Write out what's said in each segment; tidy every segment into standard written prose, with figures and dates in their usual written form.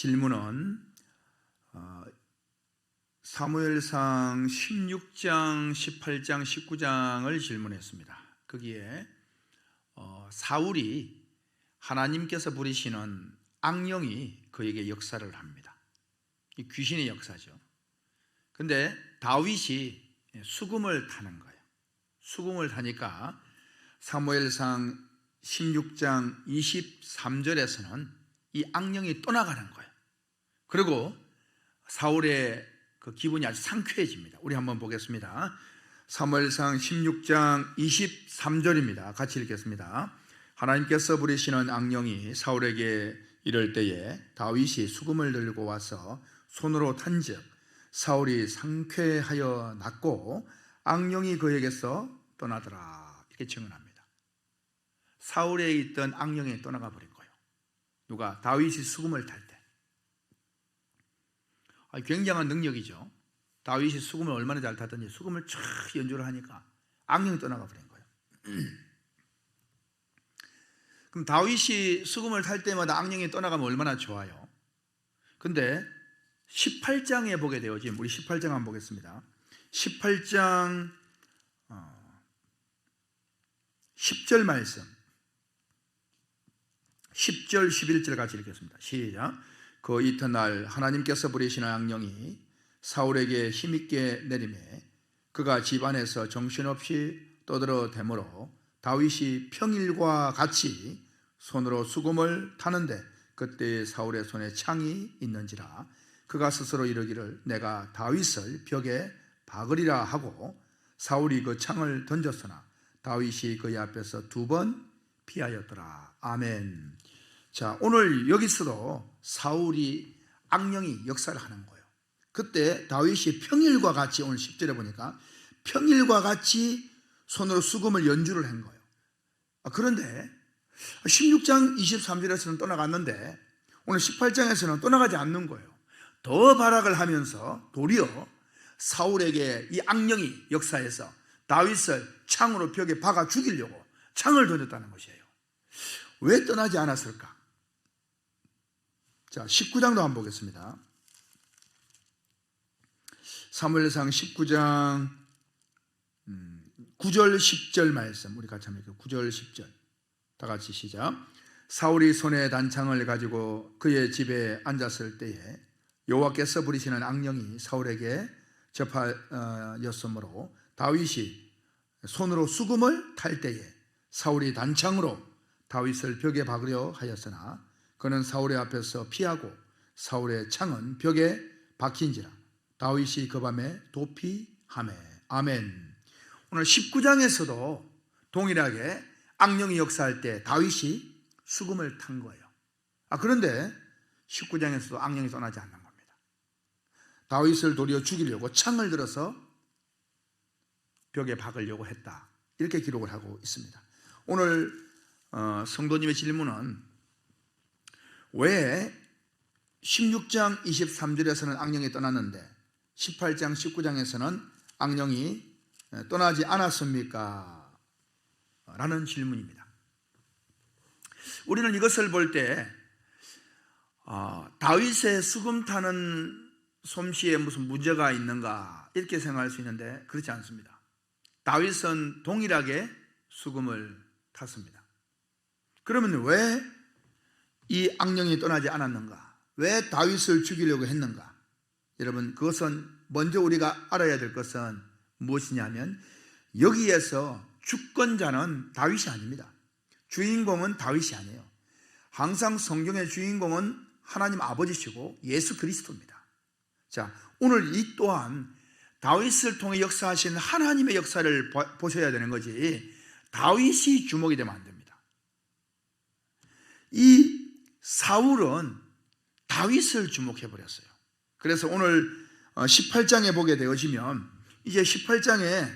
질문은 사무엘상 16장, 18장, 19장을 질문했습니다. 거기에 사울이 하나님께서 부리시는 악령이 그에게 역사를 합니다. 이 귀신의 역사죠. 근데 다윗이 수금을 타는 거예요. 수금을 타니까 사무엘상 16장 23절에서는 이 악령이 떠나가는 거예요. 그리고 사울의 그 기분이 아주 상쾌해집니다. 우리 한번 보겠습니다. 사무엘상 16장 23절입니다. 같이 읽겠습니다. 하나님께서 부리시는 악령이 사울에게 이를 때에 다윗이 수금을 들고 와서 손으로 탄즉 사울이 상쾌하여 났고 악령이 그에게서 떠나더라. 이렇게 증언합니다. 사울에 있던 악령이 떠나가 버린 거예요. 누가? 다윗이 수금을 탈 때. 굉장한 능력이죠. 다윗이 수금을 얼마나 잘 타든지 수금을 쫙 연주를 하니까 악령이 떠나가 버린 거예요. 그럼 다윗이 수금을 탈 때마다 악령이 떠나가면 얼마나 좋아요. 근데 18장에 보게 되어 지금 우리 18장 한번 보겠습니다. 18장 10절 말씀 10절 11절 같이 읽겠습니다. 시작. 그 이튿날 하나님께서 부리시는 악령이 사울에게 힘있게 내리매 그가 집안에서 정신없이 떠들어대므로 다윗이 평일과 같이 손으로 수금을 타는데 그때 사울의 손에 창이 있는지라 그가 스스로 이르기를 내가 다윗을 벽에 박으리라 하고 사울이 그 창을 던졌으나 다윗이 그의 앞에서 2번 피하였더라. 아멘. 자, 오늘 여기서도 사울이 악령이 역사를 하는 거예요. 그때 다윗이 평일과 같이 오늘 10절에 보니까 평일과 같이 손으로 수금을 연주를 한 거예요. 그런데 16장 23절에서는 떠나갔는데 오늘 18장에서는 떠나가지 않는 거예요. 더 발악을 하면서 도리어 사울에게 이 악령이 역사해서 다윗을 창으로 벽에 박아 죽이려고 창을 던졌다는 것이에요. 왜 떠나지 않았을까? 자, 19장도 한번 보겠습니다. 사무엘상 19장 9절 10절 말씀 우리 같이 한번 읽을게요. 9절 10절 다 같이 시작. 사울이 손에 단창을 가지고 그의 집에 앉았을 때에 여호와께서 부리시는 악령이 사울에게 접하였으므로 다윗이 손으로 수금을 탈 때에 사울이 단창으로 다윗을 벽에 박으려 하였으나 그는 사울의 앞에서 피하고 사울의 창은 벽에 박힌지라 다윗이 그 밤에 도피하매. 아멘. 오늘 19장에서도 동일하게 악령이 역사할 때 다윗이 수금을 탄 거예요. 그런데 19장에서도 악령이 떠나지 않는 겁니다. 다윗을 도리어 죽이려고 창을 들어서 벽에 박으려고 했다. 이렇게 기록을 하고 있습니다. 오늘 성도님의 질문은 왜 16장 23절에서는 악령이 떠났는데 18장 19장에서는 악령이 떠나지 않았습니까? 라는 질문입니다. 우리는 이것을 볼 때 다윗의 수금 타는 솜씨에 무슨 문제가 있는가 이렇게 생각할 수 있는데 그렇지 않습니다. 다윗은 동일하게 수금을 탔습니다. 그러면 왜 이 악령이 떠나지 않았는가? 왜 다윗을 죽이려고 했는가? 여러분, 그것은 먼저 우리가 알아야 될 것은 무엇이냐면 여기에서 주권자는 다윗이 아닙니다. 주인공은 다윗이 아니에요. 항상 성경의 주인공은 하나님 아버지시고 예수 그리스도입니다. 자, 오늘 이 또한 다윗을 통해 역사하신 하나님의 역사를 보셔야 되는 거지 다윗이 주목이 되면 안 됩니다. 이 사울은 다윗을 주목해버렸어요. 그래서 오늘 18장에 보게 되어지면 이제 18장에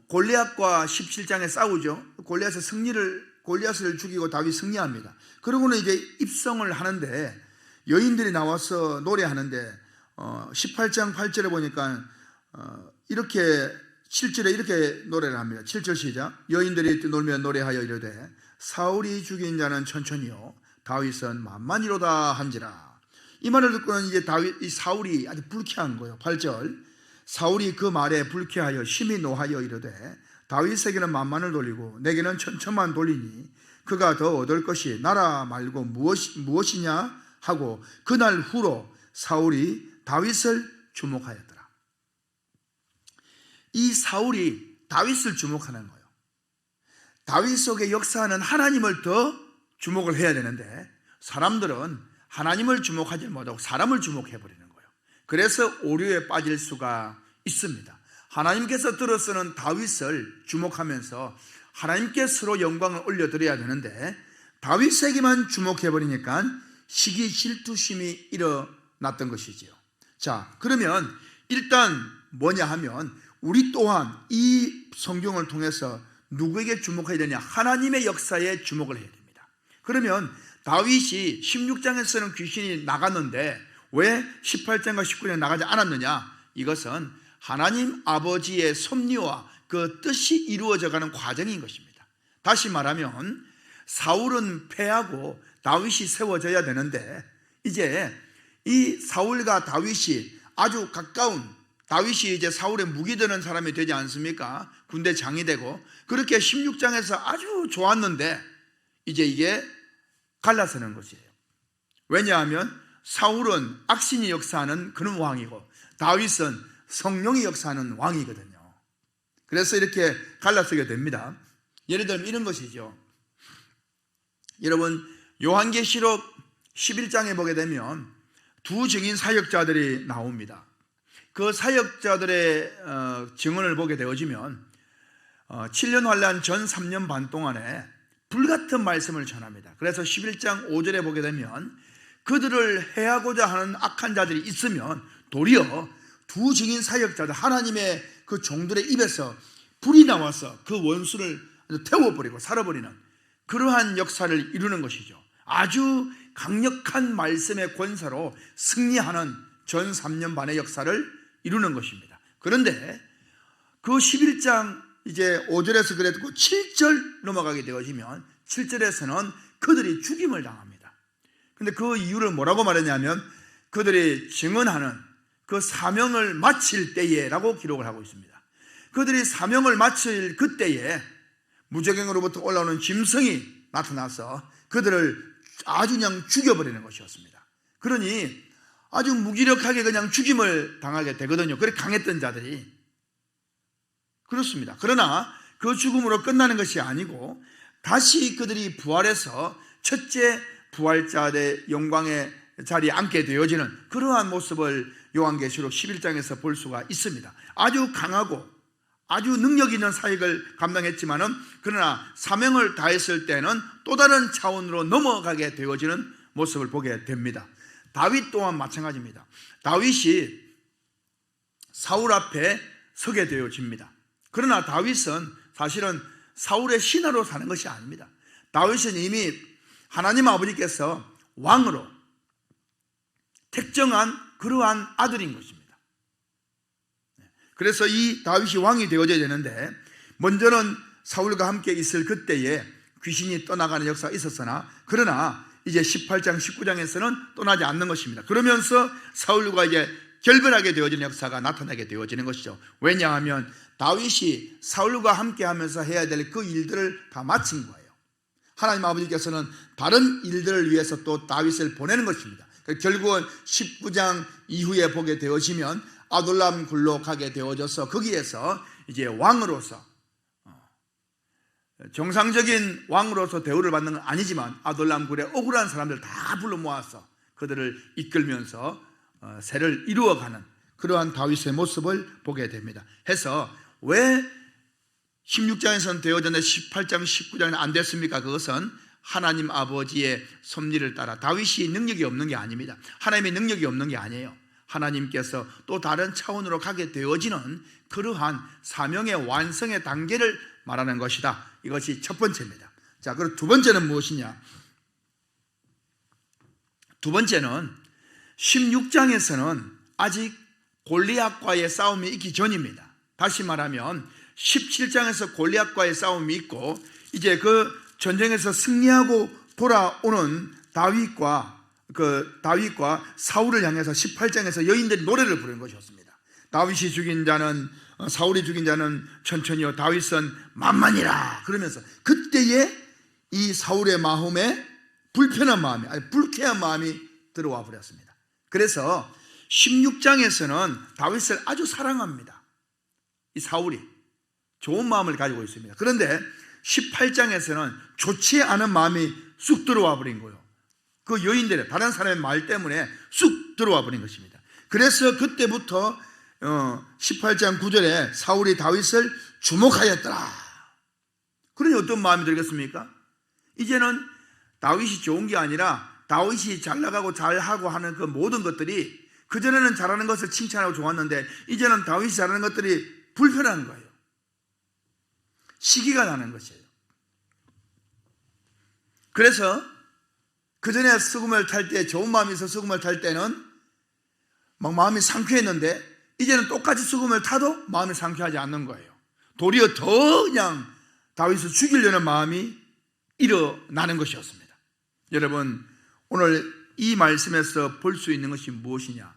골리앗과 17장에 싸우죠. 골리앗을 죽이고 다윗 승리합니다. 그러고는 이제 입성을 하는데 여인들이 나와서 노래하는데 18장 8절에 보니까 이렇게 7절에 이렇게 노래를 합니다. 7절 시작. 여인들이 놀며 노래하여 이르되 사울이 죽인 자는 천천히요 다윗은 만만히로다 한지라. 이 말을 듣고는 이제 이 사울이 아주 불쾌한 거예요. 8절. 사울이 그 말에 불쾌하여 심히 노하여 이르되 다윗에게는 만만을 돌리고 내게는 천천만 돌리니 그가 더 얻을 것이 나라 말고 무엇이냐 하고 그날 후로 사울이 다윗을 주목하였더라. 이 사울이 다윗을 주목하는 거예요. 다윗 속에 역사하는 하나님을 더 주목을 해야 되는데 사람들은 하나님을 주목하지 못하고 사람을 주목해버리는 거예요. 그래서 오류에 빠질 수가 있습니다. 하나님께서 들어서는 다윗을 주목하면서 하나님께 서로 영광을 올려드려야 되는데 다윗에게만 주목해버리니까 시기 질투심이 일어났던 것이지요. 자, 그러면 일단 뭐냐 하면 우리 또한 이 성경을 통해서 누구에게 주목해야 되냐? 하나님의 역사에 주목을 해야 됩니다. 그러면 다윗이 16장에서는 귀신이 나갔는데 왜 18장과 19장에 나가지 않았느냐? 이것은 하나님 아버지의 섭리와 그 뜻이 이루어져가는 과정인 것입니다. 다시 말하면 사울은 패하고 다윗이 세워져야 되는데 이제 이 사울과 다윗이 아주 가까운, 다윗이 이제 사울의 무기 드는 사람이 되지 않습니까? 군대 장이 되고 그렇게 16장에서 아주 좋았는데 이제 이게 갈라서는 것이에요. 왜냐하면 사울은 악신이 역사하는 그런 왕이고 다윗은 성령이 역사하는 왕이거든요. 그래서 이렇게 갈라서게 됩니다. 예를 들면 이런 것이죠. 여러분 요한계시록 11장에 보게 되면 두 증인 사역자들이 나옵니다. 그 사역자들의 증언을 보게 되어지면 7년 환란 전 3년 반 동안에 불같은 말씀을 전합니다. 그래서 11장 5절에 보게 되면 그들을 해하고자 하는 악한 자들이 있으면 도리어 두 증인 사역자들, 하나님의 그 종들의 입에서 불이 나와서 그 원수를 태워버리고 살아버리는 그러한 역사를 이루는 것이죠. 아주 강력한 말씀의 권세로 승리하는 전 3년 반의 역사를 이루는 것입니다. 그런데 그 11장 이제 5절에서 그랬고 7절 넘어가게 되어지면 7절에서는 그들이 죽임을 당합니다. 근데 그 이유를 뭐라고 말했냐면 그들이 증언하는 그 사명을 마칠 때에라고 기록을 하고 있습니다. 그들이 사명을 마칠 그때에 무저갱으로부터 올라오는 짐승이 나타나서 그들을 아주 그냥 죽여버리는 것이었습니다. 그러니 아주 무기력하게 그냥 죽임을 당하게 되거든요. 그렇게 강했던 자들이. 그렇습니다. 그러나 그 죽음으로 끝나는 것이 아니고 다시 그들이 부활해서 첫째 부활자의 영광의 자리에 앉게 되어지는 그러한 모습을 요한계시록 11장에서 볼 수가 있습니다. 아주 강하고 아주 능력 있는 사역을 감당했지만은 그러나 사명을 다했을 때는 또 다른 차원으로 넘어가게 되어지는 모습을 보게 됩니다. 다윗 또한 마찬가지입니다. 다윗이 사울 앞에 서게 되어집니다. 그러나 다윗은 사실은 사울의 신하로 사는 것이 아닙니다. 다윗은 이미 하나님 아버지께서 왕으로 택정한 그러한 아들인 것입니다. 그래서 이 다윗이 왕이 되어져야 되는데 먼저는 사울과 함께 있을 그때에 귀신이 떠나가는 역사가 있었으나 그러나 이제 18장 19장에서는 떠나지 않는 것입니다. 그러면서 사울과 이제 결별하게 되어지는 역사가 나타나게 되어지는 것이죠. 왜냐하면 다윗이 사울과 함께 하면서 해야 될 그 일들을 다 마친 거예요. 하나님 아버지께서는 다른 일들을 위해서 또 다윗을 보내는 것입니다. 결국은 19장 이후에 보게 되어지면 아둘람 굴로 가게 되어져서 거기에서 이제 왕으로서 정상적인 왕으로서 대우를 받는 건 아니지만 아둘람 굴에 억울한 사람들 다 불러 모아서 그들을 이끌면서 세를 이루어가는 그러한 다윗의 모습을 보게 됩니다. 해서 왜 16장에서는 되어졌는데 18장 19장에는 안 됐습니까? 그것은 하나님 아버지의 섭리를 따라 다윗이 능력이 없는 게 아닙니다. 하나님의 능력이 없는 게 아니에요. 하나님께서 또 다른 차원으로 가게 되어지는 그러한 사명의 완성의 단계를 말하는 것이다. 이것이 첫 번째입니다. 자, 그리고 두 번째는 무엇이냐? 두 번째는 16장에서는 아직 골리앗과의 싸움이 있기 전입니다. 다시 말하면 17장에서 골리앗과의 싸움이 있고 이제 그 전쟁에서 승리하고 돌아오는 다윗과 그 다윗과 사울을 향해서 18장에서 여인들이 노래를 부르는 것이었습니다. 다윗이 죽인 자는 사울이 죽인 자는 천천히요 다윗은 만만이라 그러면서 그때에 이 사울의 마음에 불편한 마음이 아니 불쾌한 마음이 들어와 버렸습니다. 그래서 16장에서는 다윗을 아주 사랑합니다. 이 사울이 좋은 마음을 가지고 있습니다. 그런데 18장에서는 좋지 않은 마음이 쑥 들어와 버린 거예요. 그 여인들의 다른 사람의 말 때문에 쑥 들어와 버린 것입니다. 그래서 그때부터 18장 9절에 사울이 다윗을 주목하였더라. 그러니 어떤 마음이 들겠습니까? 이제는 다윗이 좋은 게 아니라 다윗이 잘 나가고 잘하고 하는 그 모든 것들이 그전에는 잘하는 것을 칭찬하고 좋았는데 이제는 다윗이 잘하는 것들이 불편한 거예요. 시기가 나는 것이에요. 그래서 그전에 수금을 탈 때 좋은 마음이 있어 수금을 탈 때는 막 마음이 상쾌했는데 이제는 똑같이 수금을 타도 마음이 상쾌하지 않는 거예요. 도리어 더 그냥 다윗을 죽이려는 마음이 일어나는 것이었습니다. 여러분 오늘 이 말씀에서 볼 수 있는 것이 무엇이냐?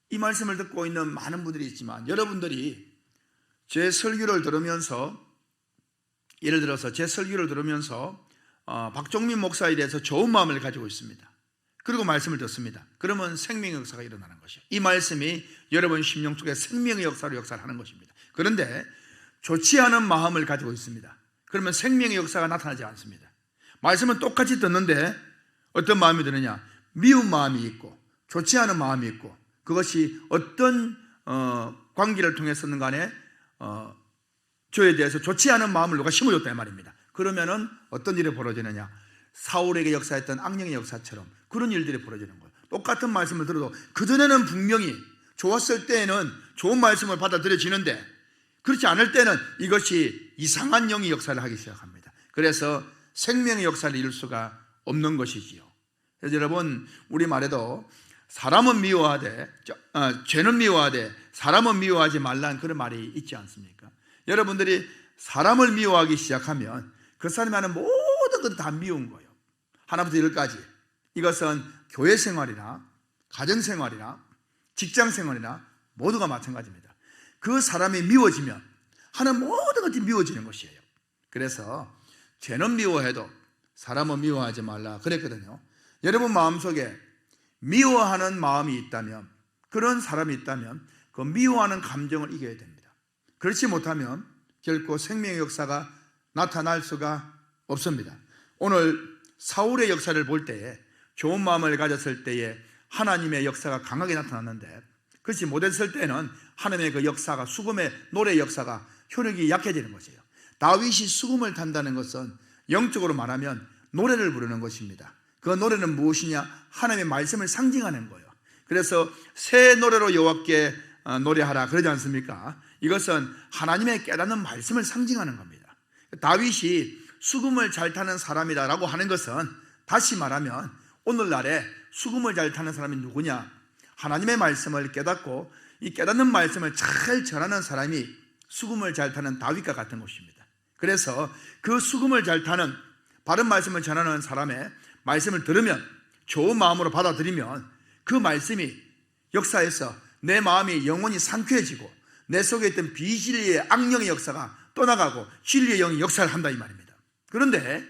이 말씀을 듣고 있는 많은 분들이 있지만 여러분들이 제 설교를 들으면서 예를 들어서 제 설교를 들으면서 박종민 목사에 대해서 좋은 마음을 가지고 있습니다. 그리고 말씀을 듣습니다. 그러면 생명의 역사가 일어나는 것이에요. 이 말씀이 여러분 심령 속에 생명의 역사로 역사를 하는 것입니다. 그런데 좋지 않은 마음을 가지고 있습니다. 그러면 생명의 역사가 나타나지 않습니다. 말씀은 똑같이 듣는데 어떤 마음이 드느냐? 미운 마음이 있고 좋지 않은 마음이 있고 그것이 어떤 관계를 통해서는 간에 저에 대해서 좋지 않은 마음을 누가 심어줬다 이 말입니다. 그러면은 어떤 일이 벌어지느냐? 사울에게 역사했던 악령의 역사처럼 그런 일들이 벌어지는 거예요. 똑같은 말씀을 들어도 그전에는 분명히 좋았을 때에는 좋은 말씀을 받아들여지는데 그렇지 않을 때는 이것이 이상한 영의 역사를 하기 시작합니다. 그래서 생명의 역사를 이룰 수가 없는 것이지요. 그래서 여러분 우리말에도 사람은 미워하되 죄는 미워하되 사람은 미워하지 말라는 그런 말이 있지 않습니까? 여러분들이 사람을 미워하기 시작하면 그 사람이 하는 모든 것도 다 미운 거예요. 하나부터 열까지. 이것은 교회 생활이나 가정 생활이나 직장 생활이나 모두가 마찬가지입니다. 그 사람이 미워지면 하는 모든 것이 미워지는 것이에요. 그래서 죄는 미워해도 사람은 미워하지 말라 그랬거든요. 여러분 마음속에 미워하는 마음이 있다면 그런 사람이 있다면 그 미워하는 감정을 이겨야 됩니다. 그렇지 못하면 결코 생명의 역사가 나타날 수가 없습니다. 오늘 사울의 역사를 볼 때에 좋은 마음을 가졌을 때에 하나님의 역사가 강하게 나타났는데 그렇지 못했을 때는 하나님의 그 역사가 수금의 노래의 역사가 효력이 약해지는 것이에요. 다윗이 수금을 탄다는 것은 영적으로 말하면 노래를 부르는 것입니다. 그 노래는 무엇이냐? 하나님의 말씀을 상징하는 거예요. 그래서 새 노래로 여호와께 노래하라 그러지 않습니까? 이것은 하나님의 깨닫는 말씀을 상징하는 겁니다. 다윗이 수금을 잘 타는 사람이다라고 하는 것은 다시 말하면 오늘날에 수금을 잘 타는 사람이 누구냐? 하나님의 말씀을 깨닫고 이 깨닫는 말씀을 잘 전하는 사람이 수금을 잘 타는 다윗과 같은 것입니다. 그래서 그 수금을 잘 타는 바른 말씀을 전하는 사람의 말씀을 들으면 좋은 마음으로 받아들이면 그 말씀이 역사에서 내 마음이 영원히 상쾌해지고 내 속에 있던 비진리의 악령의 역사가 떠나가고 진리의 영이 역사를 한다 이 말입니다. 그런데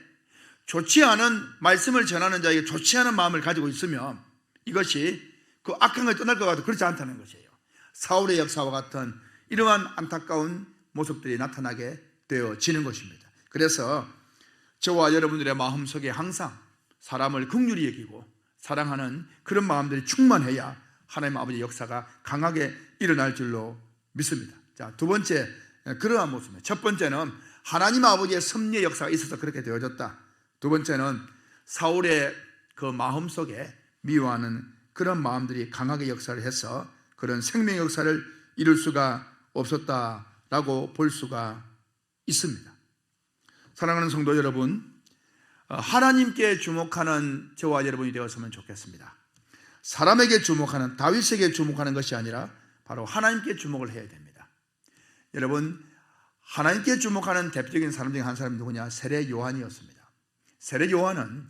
좋지 않은 말씀을 전하는 자에게 좋지 않은 마음을 가지고 있으면 이것이 그 악한 것이 떠날 것 같아도 그렇지 않다는 것이에요. 사울의 역사와 같은 이러한 안타까운 모습들이 나타나게 되어지는 것입니다. 그래서 저와 여러분들의 마음속에 항상 사람을 긍휼히 여기고 사랑하는 그런 마음들이 충만해야 하나님 아버지의 역사가 강하게 일어날 줄로 믿습니다. 자, 두 번째 그러한 모습입니다. 첫 번째는 하나님 아버지의 섭리의 역사가 있어서 그렇게 되어졌다. 두 번째는 사울의 그 마음속에 미워하는 그런 마음들이 강하게 역사를 해서 그런 생명의 역사를 이룰 수가 없었다라고 볼 수가 있습니다. 사랑하는 성도 여러분, 하나님께 주목하는 저와 여러분이 되었으면 좋겠습니다. 사람에게 주목하는, 다윗에게 주목하는 것이 아니라 바로 하나님께 주목을 해야 됩니다. 여러분, 하나님께 주목하는 대표적인 사람 중에 한 사람이 누구냐? 세례 요한이었습니다. 세례 요한은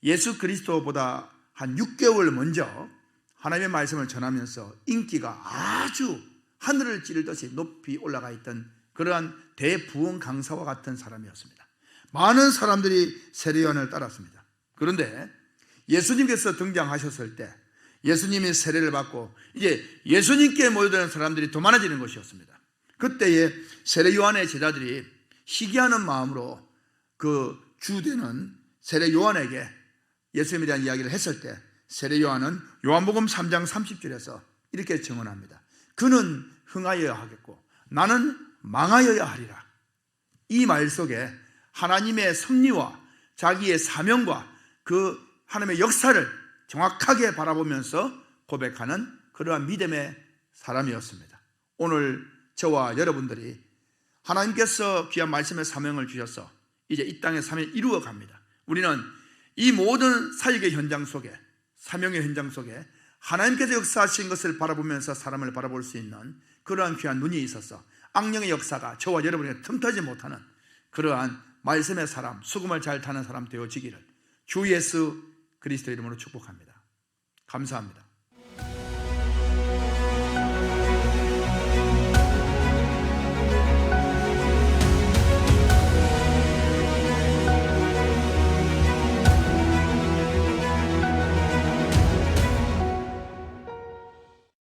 예수 그리스도보다 한 6개월 먼저 하나님의 말씀을 전하면서 인기가 아주 하늘을 찌르듯이 높이 올라가 있던 그러한 대부흥 강사와 같은 사람이었습니다. 많은 사람들이 세례요한을 따랐습니다. 그런데 예수님께서 등장하셨을 때 예수님이 세례를 받고 이제 예수님께 모여드는 사람들이 더 많아지는 것이었습니다. 그때에 세례요한의 제자들이 시기하는 마음으로 그 주되는 세례요한에게 예수님에 대한 이야기를 했을 때 세례요한은 요한복음 3장 30절에서 이렇게 증언합니다. 그는 흥하여야 하겠고 나는 망하여야 하리라. 이 말 속에 하나님의 섭리와 자기의 사명과 그 하나님의 역사를 정확하게 바라보면서 고백하는 그러한 믿음의 사람이었습니다. 오늘 저와 여러분들이 하나님께서 귀한 말씀의 사명을 주셔서 이제 이 땅의 사명을 이루어 갑니다. 우리는 이 모든 사역의 현장 속에, 사명의 현장 속에 하나님께서 역사하신 것을 바라보면서 사람을 바라볼 수 있는 그러한 귀한 눈이 있어서 악령의 역사가 저와 여러분에게 틈타지 못하는 그러한 말씀의 사람, 수금을 잘 타는 사람 되어지기를 주 예수 그리스도 이름으로 축복합니다. 감사합니다.